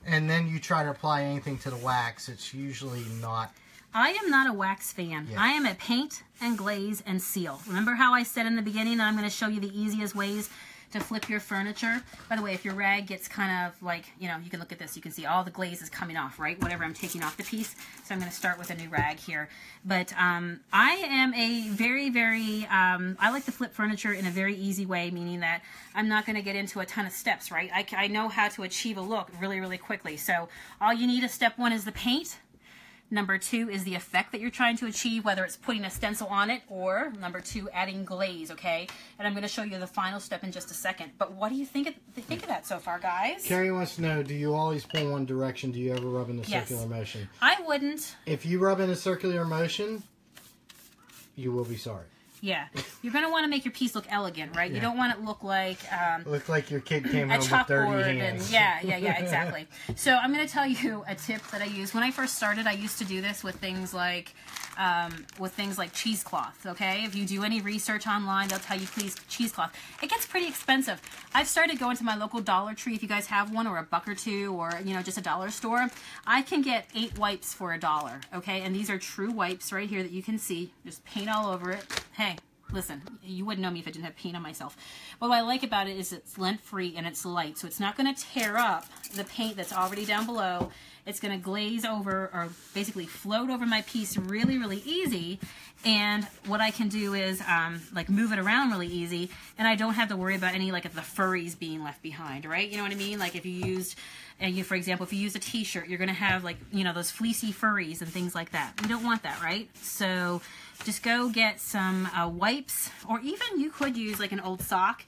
and then you try to apply anything to the wax, it's usually not. I am not a wax fan. Yeah. I am a paint and glaze and seal. Remember how I said in the beginning that I'm going to show you the easiest ways to flip your furniture? By the way, if your rag gets kind of like, you know, you can look at this. You can see all the glaze is coming off, right? Whatever I'm taking off the piece. So I'm going to start with a new rag here. But I am a very, very, I like to flip furniture in a very easy way, meaning that I'm not going to get into a ton of steps, right? I know how to achieve a look really, really quickly. So all you need is step 1 is the paint. Number 2 is the effect that you're trying to achieve, whether it's putting a stencil on it or, number 2, adding glaze, okay? And I'm going to show you the final step in just a second. But what do you think of that so far, guys? Carrie wants to know, do you always pull one direction? Do you ever rub in the circular motion? I wouldn't. If you rub in a circular motion, you will be sorry. Yeah, you're going to want to make your piece look elegant, right? Yeah. You don't want it to look like... look like your kid came home with dirty hands. Yeah, exactly. So I'm going to tell you a tip that I use. When I first started, I used to do this with things like cheesecloth, okay? If you do any research online, they'll tell you please cheesecloth. It gets pretty expensive. I've started going to my local Dollar Tree, if you guys have one, or a buck or two, or, you know, just a dollar store. I can get 8 wipes for $1, okay? And these are true wipes right here that you can see. Just paint all over it. Hey, listen, you wouldn't know me if I didn't have paint on myself. But what I like about it is it's lint-free and it's light, so it's not going to tear up the paint that's already down below. It's going to glaze over, or basically float over my piece really, really easy. And what I can do is like move it around really easy, and I don't have to worry about any like of the furries being left behind, right? You know what I mean? Like if you used, for example, if you use a t-shirt, you're going to have like, you know, those fleecy furries and things like that. We don't want that, right? So just go get some wipes, or even you could use like an old sock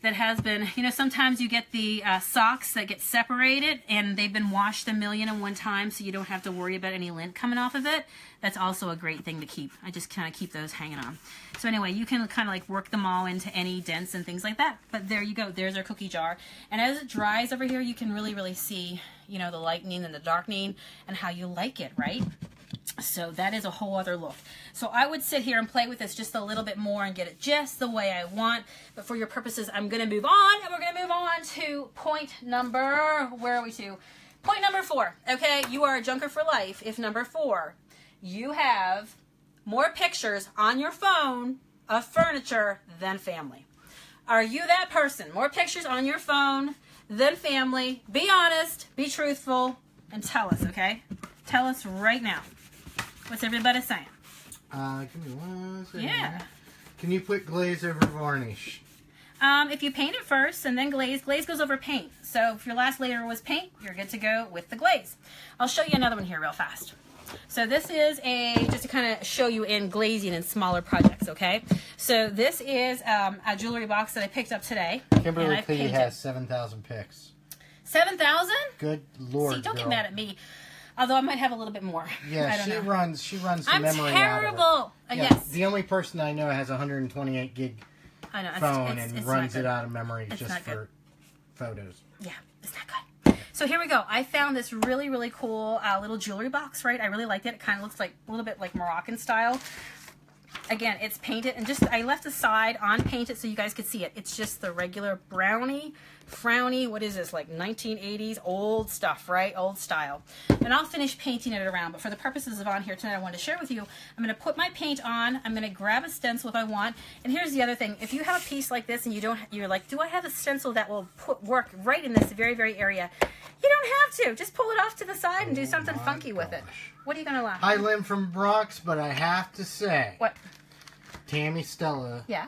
that has been, you know, sometimes you get the socks that get separated and they've been washed 1,000,001 times, so you don't have to worry about any lint coming off of it. That's also a great thing to keep. I just kind of keep those hanging on. So anyway, you can kind of like work them all into any dents and things like that. But there you go. There's our cookie jar. And as it dries over here, you can really, really see, you know, the lightening and the darkening and how you like it, right? So that is a whole other look. So I would sit here and play with this just a little bit more and get it just the way I want. But for your purposes, I'm going to move on, and we're going to move on to point number, where are we to? Point number 4, okay? You are a junker for life if number 4, you have more pictures on your phone of furniture than family. Are you that person? More pictures on your phone than family? Be honest, be truthful, and tell us, okay? Tell us right now. What's everybody saying? Give me 1 second. Yeah. Can you put glaze over varnish? If you paint it first and then glaze goes over paint. So if your last layer was paint, you're good to go with the glaze. I'll show you another one here real fast. So this is just to kind of show you in glazing in smaller projects, okay? So this is a jewelry box that I picked up today. Kimberly Clee has 7,000 picks. 7,000? Good Lord, See, don't girl. get mad at me. Although I might have a little bit more. Yeah, she runs the memory I'm terrible. out of it. Yeah, yes. The only person I know has a 128 gig I know, phone and runs it out of memory it's just for photos. Yeah, it's not good. So here we go. I found this really, really cool little jewelry box, right? I really liked it. It kind of looks like a little bit like Moroccan style. Again, it's painted, and just I left the side unpainted so you guys could see it. It's just the regular brownie, frowny, what is this, like 1980s, old stuff, right? Old style. And I'll finish painting it around, but for the purposes of on here tonight, I wanted to share with you, I'm going to put my paint on, I'm going to grab a stencil if I want, and here's the other thing. If you have a piece like this and you're like, do I have a stencil that will work right in this very, very area? You don't have to. Just pull it off to the side and do something funky with it. What are you going to laugh at? Hi, Lynn from Bronx, but I have to say. What? Tammy Stella. Yeah?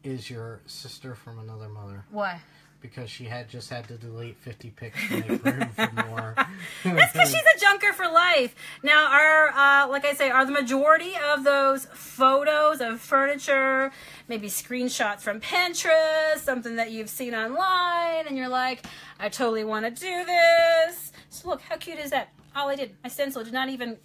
Is your sister from another mother. Why? Because she just had to delete 50 pics to make room for more. That's because she's a junker for life. Now, like I say, are the majority of those photos of furniture, maybe screenshots from Pinterest, something that you've seen online, and you're like, I totally want to do this. So look, how cute is that? All I did, my stencil did not even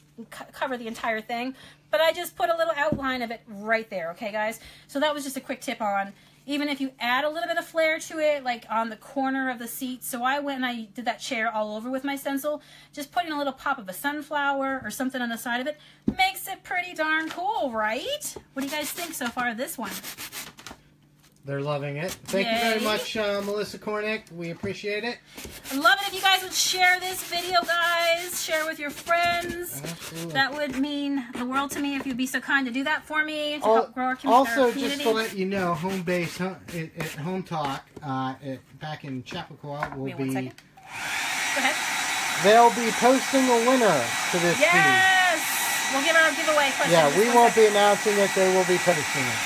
cover the entire thing, but I just put a little outline of it right there, okay, guys? So that was just a quick tip on, even if you add a little bit of flair to it, like on the corner of the seat. So I went and I did that chair all over with my stencil. Just putting a little pop of a sunflower or something on the side of it makes it pretty darn cool, right? What do you guys think so far of this one? They're loving it. Thank you very much, Melissa Cornick. We appreciate it. I'd love it if you guys would share this video, guys. Share with your friends. Absolutely. That would mean the world to me if you'd be so kind to do that for me to help grow our community. Also, just to let you know, Home Base at Hometalk back in Chappaqua will be. 1 second. Go ahead. They'll be posting a winner to this feed. Yes! We'll give our giveaway question. Yeah, we won't be announcing it. They will be posting it.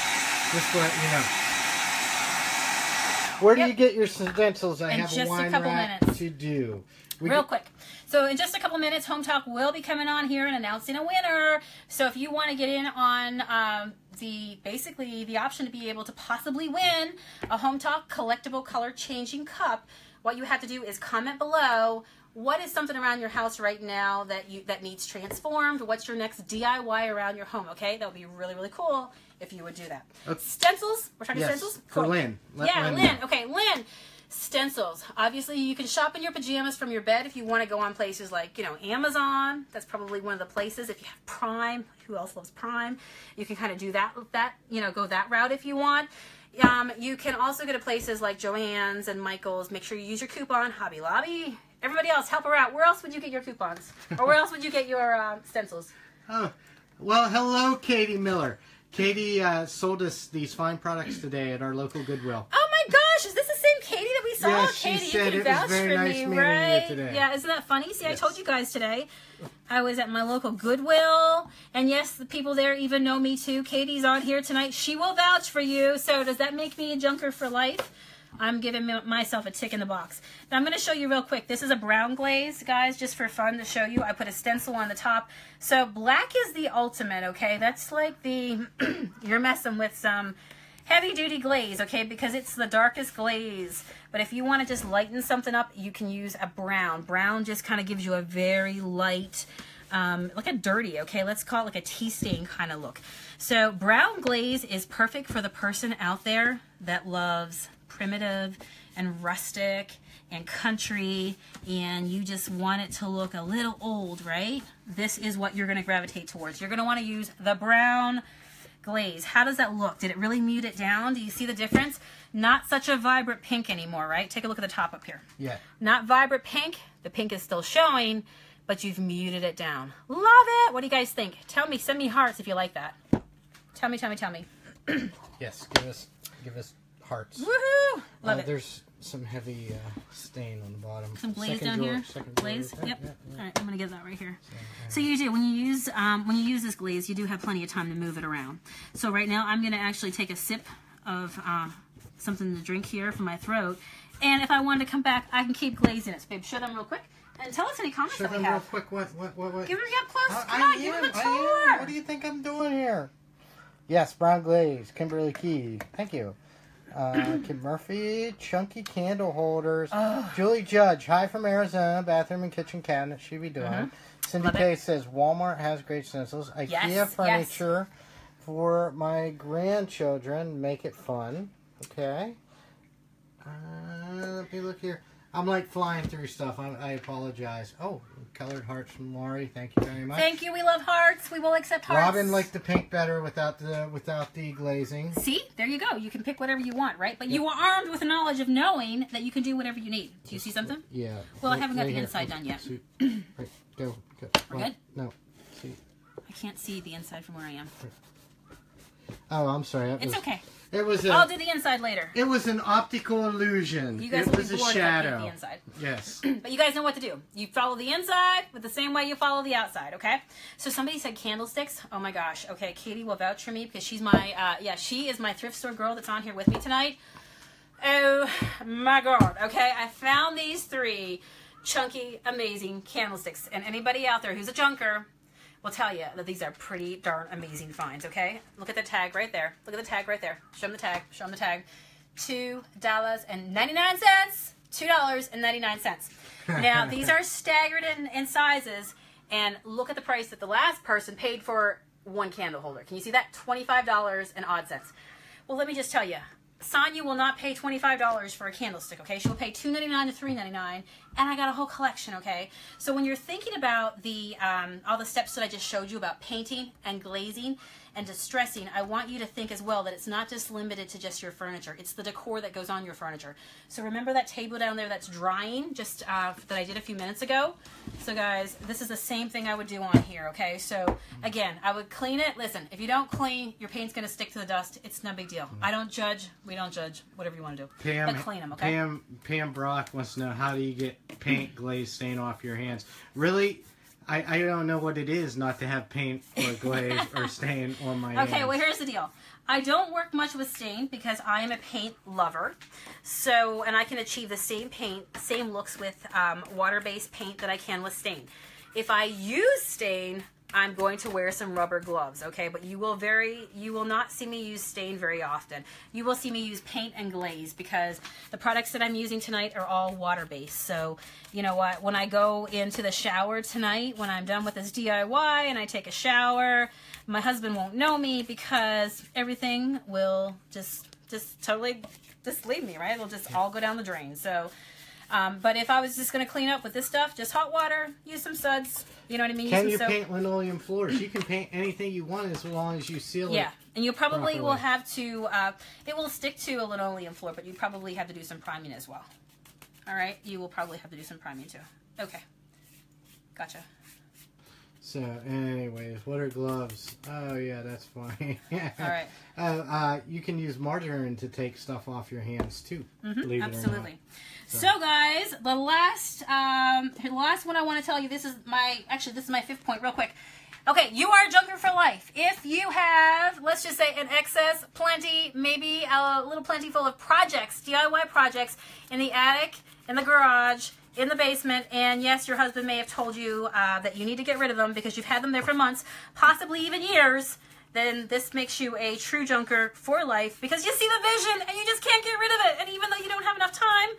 Just to let you know. Where do you get your stencils? I have a wine rack to do. Real quick. So in just a couple minutes, Hometalk will be coming on here and announcing a winner. So if you want to get in on basically the option to be able to possibly win a Hometalk collectible color changing cup, what you have to do is comment below. What is something around your house right now that needs transformed? What's your next DIY around your home? Okay, that would be really, really cool if you would do that. Okay. Stencils? We're talking stencils? For Lynn. Lynn. Okay, Lynn. Stencils. Obviously, you can shop in your pajamas from your bed if you want to go on places like, Amazon. That's probably one of the places. If you have Prime, who else loves Prime? You can kind of do that, go that route if you want. You can also go to places like Joann's and Michael's. Make sure you use your coupon, Hobby Lobby. Everybody else, help her out. Where else would you get your coupons? Or where else would you get your stencils? Oh, well, hello, Katie Miller. Katie sold us these fine products today at our local Goodwill. Oh my gosh, is this the same Katie that we saw? Yes, Katie, she said you it can was vouch very for nice me, meeting right? you today. Yeah, isn't that funny? See, Yes. I told you guys today. I was at my local Goodwill, and yes, the people there even know me too. Katie's on here tonight. She will vouch for you. So does that make me a junker for life? I'm giving myself a tick in the box. Now I'm going to show you real quick. This is a brown glaze, guys, just for fun to show you. I put a stencil on the top. So black is the ultimate, okay? That's like the, you're messing with some heavy-duty glaze, okay? Because it's the darkest glaze. But if you want to just lighten something up, you can use a brown. Brown just kind of gives you a very light, like a dirty, okay? Let's call it like a tea stain kind of look. So brown glaze is perfect for the person out there that loves primitive and rustic and country, and you just want it to look a little old, right? This is what you're going to gravitate towards. You're going to want to use the brown glaze. How does that look? Did it really mute it down? Do you see the difference? Not such a vibrant pink anymore, right? Take a look at the top up here. Yeah. Not vibrant pink. The pink is still showing, but you've muted it down. Love it. What do you guys think? Tell me. Send me hearts if you like that. Tell me. Yes, give us hearts. Woohoo! Love it. There's some heavy stain on the bottom. Some glaze down here. Glaze. Yep. Yeah. All right, I'm gonna get that right here. So you do when you use this glaze, you do have plenty of time to move it around. So right now, I'm gonna actually take a sip of something to drink here for my throat, and if I wanted to come back, I can keep glaze in it. So babe, show them real quick and tell us any comments that we have. Show them real quick. What? Give them up close. Come on, give them a tour. What do you think I'm doing here? Yes, brown glaze. Kimberly Key. Thank you. Kim Murphy, chunky candle holders. Julie Judge, hi from Arizona, bathroom and kitchen cabinet she be doing. Cindy K says Walmart has great stencils. IKEA furniture for my grandchildren, make it fun. Okay. Let me look here. I'm like flying through stuff. I apologize. Oh, colored hearts from Lori. Thank you very much. Thank you. We love hearts. We will accept hearts. Robin liked the pink better without the glazing. See, there you go. You can pick whatever you want, right? But you are armed with the knowledge of knowing that you can do whatever you need. Do you see something? Yeah. Well, I haven't got the inside done yet. Right, go. We're good? No. See. I can't see the inside from where I am. Oh, I'm sorry. It's okay. It was. I'll do the inside later. It was an optical illusion. You guys it will was be a bored shadow. if I can't the inside. Yes. But you guys know what to do. You follow the inside with the same way you follow the outside, okay? So somebody said candlesticks. Oh my gosh. Okay, Katie will vouch for me because she's my, she is my thrift store girl that's on here with me tonight. Oh my God. Okay, I found these 3 chunky, amazing candlesticks. And anybody out there who's a junker will tell you that these are pretty darn amazing finds, okay? Look at the tag right there. Look at the tag right there. Show them the tag. Show them the tag. $2.99. $2.99. Now, these are staggered in sizes, and look at the price that the last person paid for one candle holder. Can you see that? $25 and odd cents. Well, let me just tell you, Sonya will not pay $25 for a candlestick, okay? She'll pay $2.99 to $3.99, and I got a whole collection, okay? So when you're thinking about the all the steps that I just showed you about painting and glazing and distressing, I want you to think as well that it's not just limited to just your furniture. It's the decor that goes on your furniture. So remember that table down there that's drying, just that I did a few minutes ago? So guys, this is the same thing I would do on here, okay? So again, I would clean it. Listen, if you don't clean, your paint's going to stick to the dust. It's no big deal. I don't judge. We don't judge. Whatever you want to do. But clean them, okay? Pam Brock wants to know, how do you get paint glaze stain off your hands? Really? I don't know what it is not to have paint or glaze or stain on my hands. Okay, well, here's the deal. I don't work much with stain because I am a paint lover. So, and I can achieve the same paint, same looks with water-based paint that I can with stain. If I use stain, I'm going to wear some rubber gloves, okay? But you will not see me use stain very often. You will see me use paint and glaze because the products that I'm using tonight are all water-based. So, you know what? When I go into the shower tonight, when I'm done with this DIY and I take a shower, my husband won't know me because everything will just totally just leave me, right? It'll just all go down the drain. So, but if I was just going to clean up with this stuff, just hot water, use some suds, you know what I mean? Can you paint linoleum floors? You can paint anything you want as long as you seal it. Yeah, and you probably will have to, it will stick to a linoleum floor, but you probably have to do some priming as well. All right? You will probably have to do some priming too. Okay. Gotcha. So, anyways, what are gloves? Oh, yeah, that's funny. All right. You can use margarine to take stuff off your hands, too. Believe absolutely. It or not. So, guys, the last one I want to tell you, this is my 5th point, real quick. Okay, you are a junker for life. If you have, let's just say, an excess, plenty, maybe a little plentiful of projects, DIY projects, in the attic, in the garage, in the basement, and yes, your husband may have told you that you need to get rid of them because you've had them there for months, possibly even years, then this makes you a true junker for life because you see the vision and you just can't get rid of it. And even though you don't have enough time,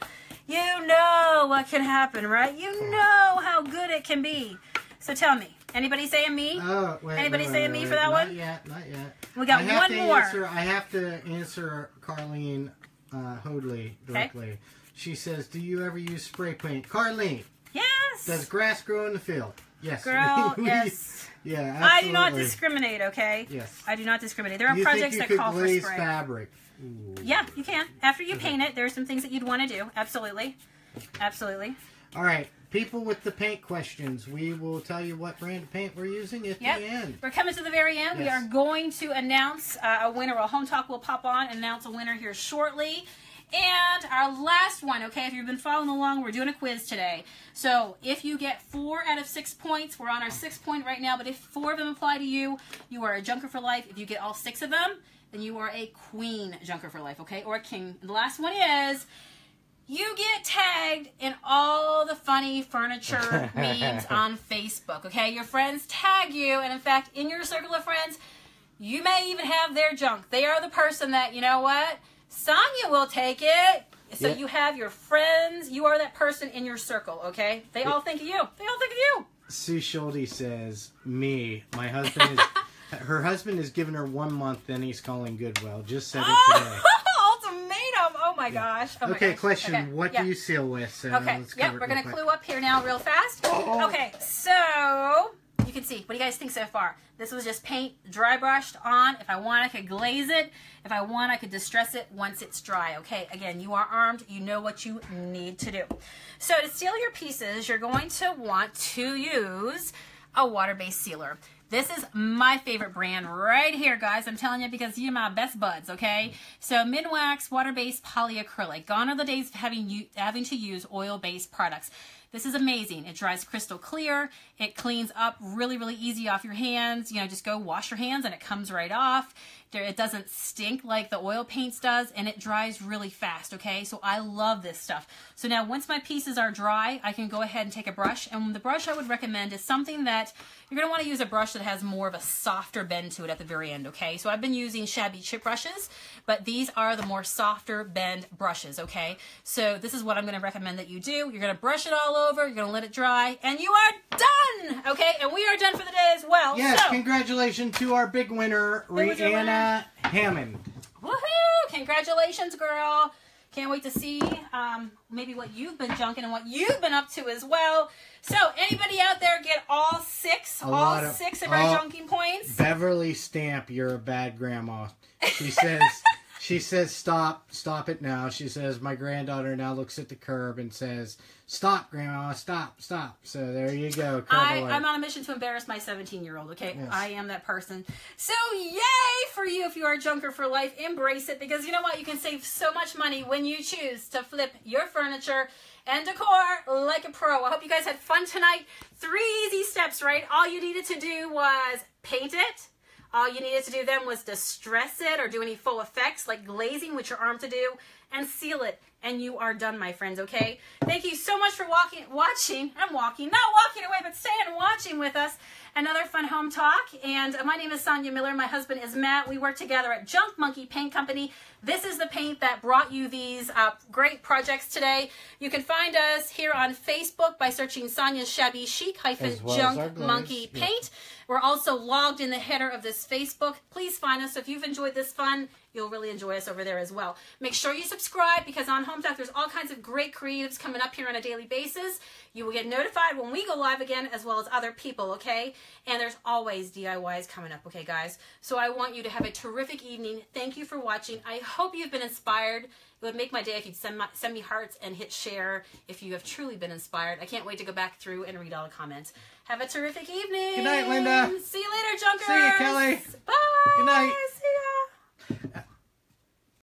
you know what can happen, right? You know how good it can be. So tell me, anybody saying me? Anybody saying me for that one? Not yet. We got one more. I have to answer Carlene Hoadley directly. Okay. She says, do you ever use spray paint? Carlene. Yes. Does grass grow in the field? Yes. Girl, yes. Yeah, absolutely. I do not discriminate, okay? Yes. I do not discriminate. There are projects that call for spray. Fabric? Ooh. Yeah, you can. After you paint it, there are some things that you'd want to do. Absolutely. Absolutely. All right. People with the paint questions, we will tell you what brand of paint we're using at the end. We're coming to the very end. Yes. We are going to announce a winner. Well, Hometalk will pop on and announce a winner here shortly. And our last one, okay, if you've been following along, we're doing a quiz today. So if you get 4 out of 6 points, we're on our 6th point right now, but if 4 of them apply to you, you are a junker for life. If you get all 6 of them, then you are a queen junker for life, okay, or a king. And the last one is, you get tagged in all the funny furniture memes on Facebook, okay? Your friends tag you, and in fact, in your circle of friends, you may even have their junk. They are the person that, you know what? Sonya will take it. So you have your friends. You are that person in your circle, okay? They all think of you. They all think of you. Sue Schulte says, me. My husband is... her husband has given her 1 month, then he's calling Goodwill. Just said it today. Ultimatum. Oh, Oh my gosh. Oh my okay, gosh. question. Okay. What do you seal with? So Okay. Yep, we're going to clue up here now real fast. Oh. Okay, so you can see. What do you guys think so far? This was just paint dry brushed on. If I want, I could glaze it. If I want, I could distress it once it's dry. Okay, again, you are armed. You know what you need to do. So to seal your pieces, you're going to want to use a water-based sealer. This is my favorite brand right here, guys. I'm telling you because you're my best buds, okay? So Minwax water-based polyacrylic. Gone are the days of having to use oil-based products. This is amazing. It dries crystal clear. It cleans up really, really easy off your hands. You know, just go wash your hands and it comes right off. It doesn't stink like the oil paints does, and it dries really fast, okay? So I love this stuff. So now once my pieces are dry, I can go ahead and take a brush. And the brush I would recommend is something that you're going to want to use a brush that has more of a softer bend to it at the very end, okay? So I've been using shabby chip brushes, but these are the more softer bend brushes, okay? So this is what I'm going to recommend that you do. You're going to brush it all over, you're going to let it dry, and you are done, okay? And we are done for the day as well. Yes, so, congratulations to our big winner, Rihanna Hammond. Woohoo! Congratulations, girl. Can't wait to see maybe what you've been junking and what you've been up to as well. So, anybody out there get all six of our junking points? Beverly Stamp, you're a bad grandma. She says, stop it now. She says, my granddaughter now looks at the curb and says, stop, Grandma, stop. So there you go. I'm on a mission to embarrass my 17-year-old, okay? Yes. I am that person. So yay for you if you are a junker for life. Embrace it because you know what? You can save so much money when you choose to flip your furniture and decor like a pro. I hope you guys had fun tonight. 3 easy steps, right? All you needed to do was paint it. All you needed to do then was distress it or do any full effects like glazing, which you're armed to do, and seal it. And you are done, my friends, okay? Thank you so much for not walking away, but staying and watching with us. Another fun home talk. And my name is Sonia Miller. My husband is Matt. We work together at Junk Monkey Paint Company. This is the paint that brought you these great projects today. You can find us here on Facebook by searching Sonia's Shabby Chic Junk Monkey Paint. We're also logged in the header of this Facebook. Please find us. If you've enjoyed this fun, you'll really enjoy us over there as well. Make sure you subscribe because on Hometalk, there's all kinds of great creatives coming up here on a daily basis. You will get notified when we go live again, as well as other people, okay? And there's always DIYs coming up, okay, guys? So I want you to have a terrific evening. Thank you for watching. I hope you've been inspired. It would make my day if you'd send me hearts and hit share if you have truly been inspired. I can't wait to go back through and read all the comments. Have a terrific evening. Good night, Linda. See you later, Junkers. See you, Kelly. Bye. Good night.